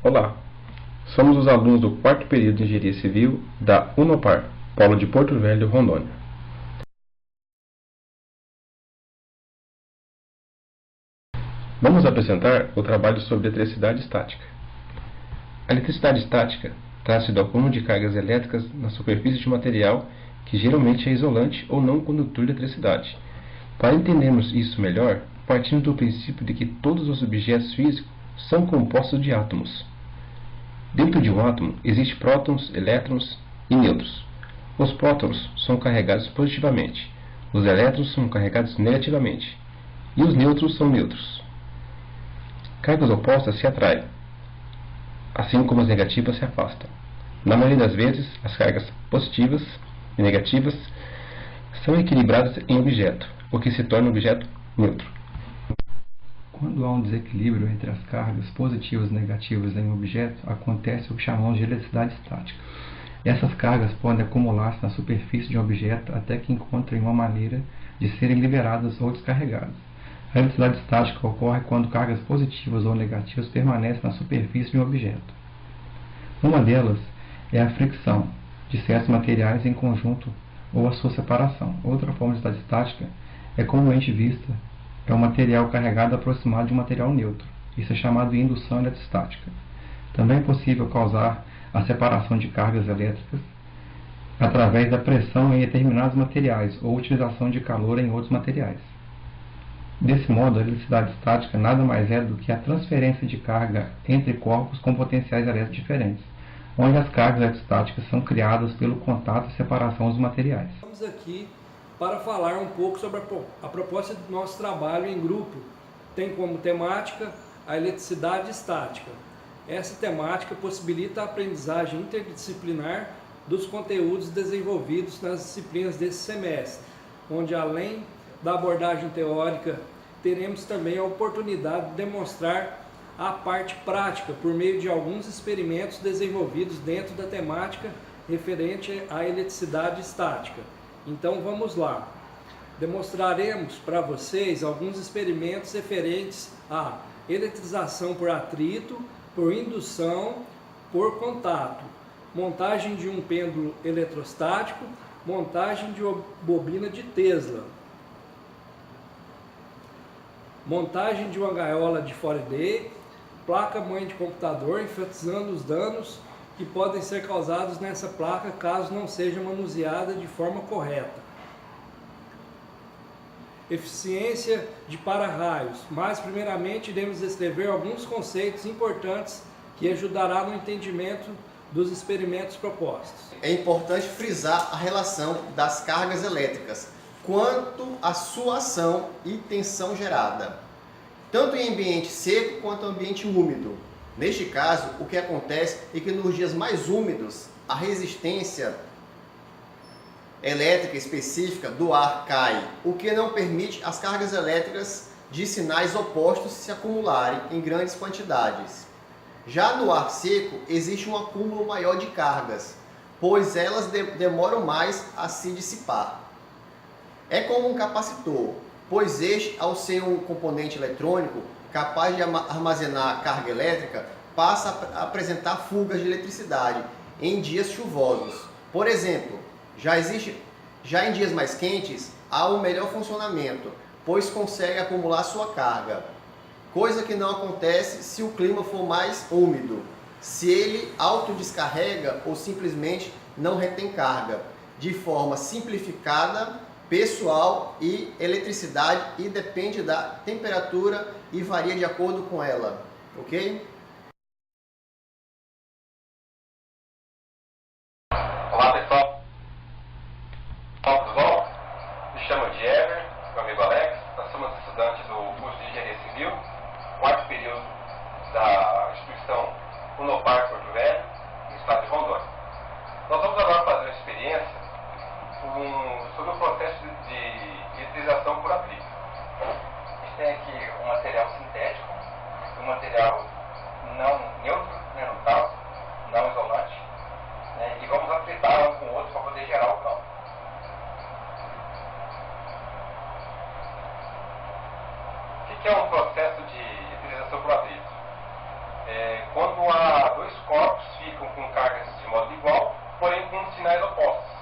Olá, somos os alunos do quarto período de Engenharia Civil da Unopar, Polo de Porto Velho, Rondônia. Vamos apresentar o trabalho sobre eletricidade estática. A eletricidade estática trata-se do acúmulo de cargas elétricas na superfície de um material que geralmente é isolante ou não condutor de eletricidade. Para entendermos isso melhor, partimos do princípio de que todos os objetos físicos são compostos de átomos. Dentro de um átomo existem prótons, elétrons e nêutrons. Os prótons são carregados positivamente, os elétrons são carregados negativamente e os nêutrons são neutros. Cargas opostas se atraem, assim como as negativas se afastam. Na maioria das vezes, as cargas positivas e negativas são equilibradas em objeto, o que se torna um objeto neutro. Quando há um desequilíbrio entre as cargas positivas e negativas em um objeto, acontece o que chamamos de eletricidade estática. Essas cargas podem acumular-se na superfície de um objeto até que encontrem uma maneira de serem liberadas ou descarregadas. A eletricidade estática ocorre quando cargas positivas ou negativas permanecem na superfície de um objeto. Uma delas é a fricção de certos materiais em conjunto ou a sua separação. Outra forma de eletricidade estática é comumente vista é um material carregado aproximado de um material neutro. Isso é chamado de indução eletrostática. Também é possível causar a separação de cargas elétricas através da pressão em determinados materiais ou utilização de calor em outros materiais. Desse modo, a eletricidade estática nada mais é do que a transferência de carga entre corpos com potenciais elétricos diferentes, onde as cargas eletrostáticas são criadas pelo contato e separação dos materiais. Estamos aqui para falar um pouco sobre a proposta do nosso trabalho em grupo. Tem como temática a eletricidade estática. Essa temática possibilita a aprendizagem interdisciplinar dos conteúdos desenvolvidos nas disciplinas desse semestre, onde além da abordagem teórica, teremos também a oportunidade de demonstrar a parte prática por meio de alguns experimentos desenvolvidos dentro da temática referente à eletricidade estática. Então vamos lá. Demonstraremos para vocês alguns experimentos referentes à eletrização por atrito, por indução, por contato, montagem de um pêndulo eletrostático, montagem de uma bobina de Tesla, montagem de uma gaiola de Faraday, placa-mãe de computador, enfatizando os danos que podem ser causados nessa placa caso não seja manuseada de forma correta. Eficiência de para-raios, mas primeiramente iremos descrever alguns conceitos importantes que ajudará no entendimento dos experimentos propostos. É importante frisar a relação das cargas elétricas quanto à sua ação e tensão gerada, tanto em ambiente seco quanto em ambiente úmido. Neste caso, o que acontece é que nos dias mais úmidos, a resistência elétrica específica do ar cai, o que não permite as cargas elétricas de sinais opostos se acumularem em grandes quantidades. Já no ar seco, existe um acúmulo maior de cargas, pois elas demoram mais a se dissipar. É como um capacitor, pois este, ao ser um componente eletrônico capaz de armazenar carga elétrica, passa a apresentar fugas de eletricidade em dias chuvosos. Por exemplo, já em dias mais quentes, há um melhor funcionamento, pois consegue acumular sua carga, coisa que não acontece se o clima for mais úmido, se ele autodescarrega ou simplesmente não retém carga, de forma simplificada, pessoal e eletricidade, e depende da temperatura e varia de acordo com ela, ok? Olá pessoal, tudo bom? Me chamo Ever, meu amigo Alex, nós somos estudantes do curso de Engenharia Civil, quarto período da instituição Unopar Porto Velho, no estado de Rondônia. Nós vamos agora fazer uma experiência sobre o processo de eletrização por atrito. A gente tem aqui um material sintético, um material não neutro, no caso, não isolante, né, e vamos atritar um com o outro para poder gerar o campo. O que é um processo de eletrização por atrito? quando há dois corpos ficam com cargas de modo igual, porém com sinais opostos.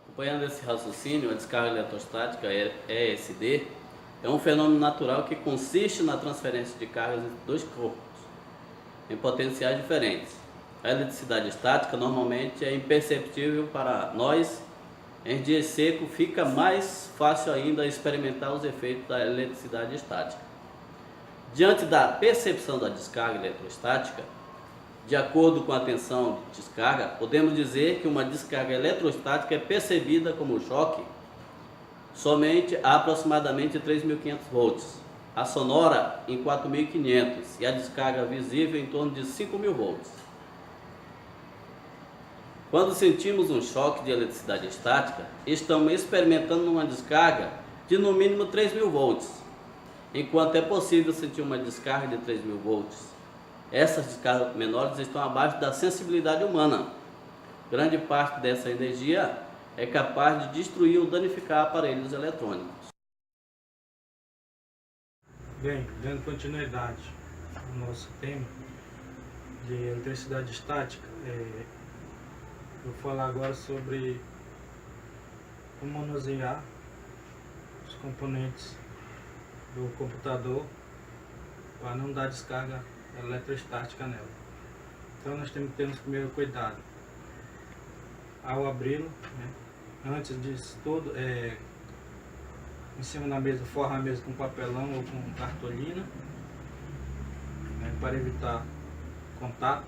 Acompanhando esse raciocínio, a descarga eletrostática, ESD, é um fenômeno natural que consiste na transferência de cargas entre dois corpos, em potenciais diferentes. A eletricidade estática normalmente é imperceptível para nós. Em dia seco fica mais fácil ainda experimentar os efeitos da eletricidade estática. Diante da percepção da descarga eletrostática, de acordo com a tensão de descarga, podemos dizer que uma descarga eletrostática é percebida como choque somente a aproximadamente 3.500 volts, a sonora em 4.500 e a descarga visível em torno de 5.000 volts. Quando sentimos um choque de eletricidade estática, estamos experimentando uma descarga de no mínimo 3.000 volts, enquanto é possível sentir uma descarga de 3.000 volts. Essas descargas menores estão abaixo da sensibilidade humana. Grande parte dessa energia é capaz de destruir ou danificar aparelhos eletrônicos. Bem, dando continuidade ao nosso tema de eletricidade estática, vou falar agora sobre como manusear os componentes do computador para não dar descarga eletrostática nela. Então nós temos que ter o primeiro cuidado ao abri-lo, né? Antes disso tudo, em cima da mesa, forrar a mesa com papelão ou com cartolina, né, para evitar contato,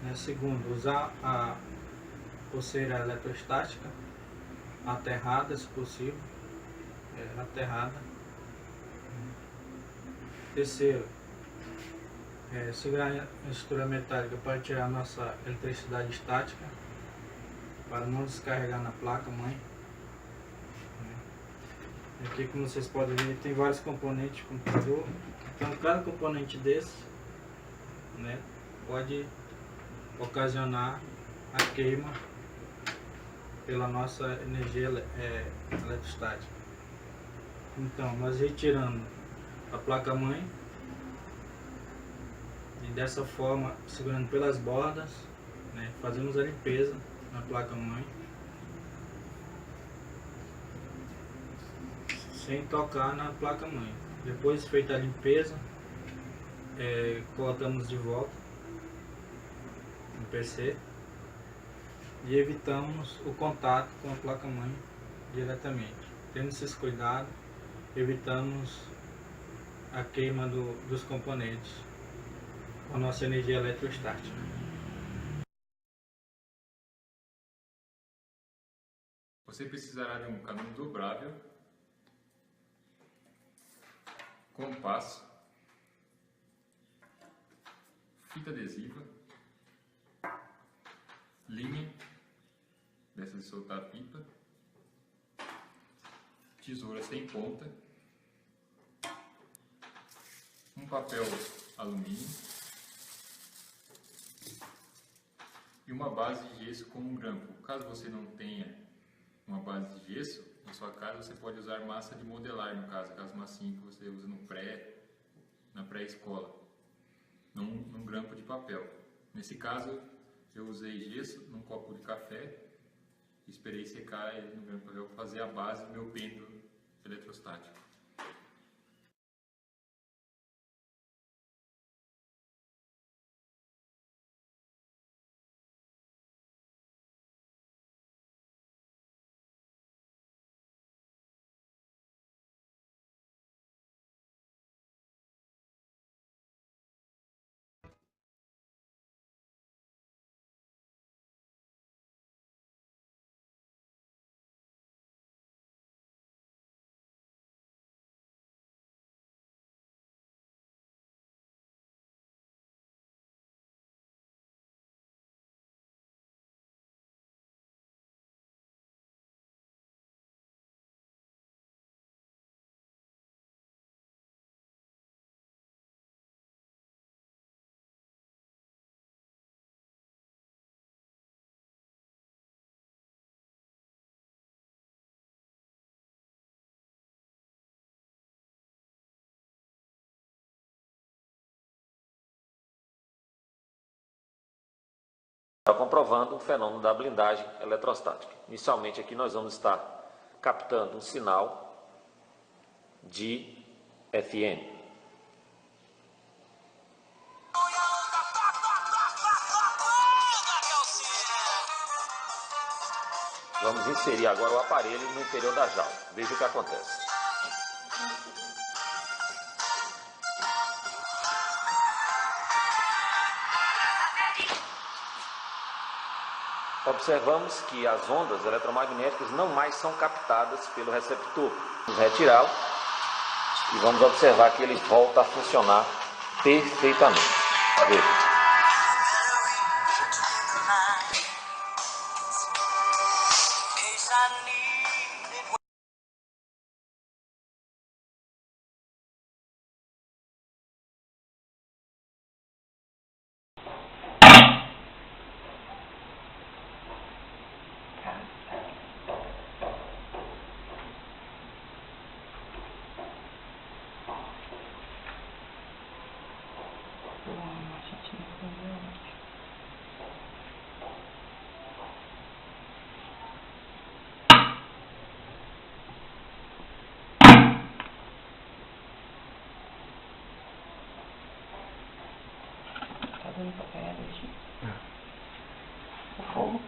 né? Segundo, usar a pulseira eletrostática aterrada, se possível, aterrada. Terceiro, segurar a estrutura metálica para tirar a nossa eletricidade estática, para não descarregar na placa mãe. Aqui, como vocês podem ver, tem vários componentes de computador. Então cada componente desse, né, pode ocasionar a queima pela nossa energia eletrostática. Então nós retirando a placa mãe e dessa forma, segurando pelas bordas, né, fazemos a limpeza na placa mãe sem tocar na placa mãe. Depois feita a limpeza, colocamos de volta no PC e evitamos o contato com a placa mãe diretamente. Tendo esses cuidados, evitamos a queima dos componentes com a nossa energia eletrostática. Você precisará de um canudo dobrável, compasso, fita adesiva, linha, dessa de soltar a pipa, tesoura sem ponta, um papel alumínio e uma base de gesso com um grampo. Caso você não tenha uma base de gesso, na sua casa você pode usar massa de modelar, no caso, aquelas massinhas que você usa na pré-escola, num grampo de papel. Nesse caso, eu usei gesso num copo de café, esperei secar ele no grampo de papel para fazer a base do meu pêndulo eletrostático. comprovando o fenômeno da blindagem eletrostática. Inicialmente aqui nós vamos estar captando um sinal de FN. Vamos inserir agora o aparelho no interior da jaula. Veja o que acontece. Observamos que as ondas eletromagnéticas não mais são captadas pelo receptor. Vamos retirá-lo e vamos observar que ele volta a funcionar perfeitamente. Veja. Tá dando pra pegar, deixa. O fogo.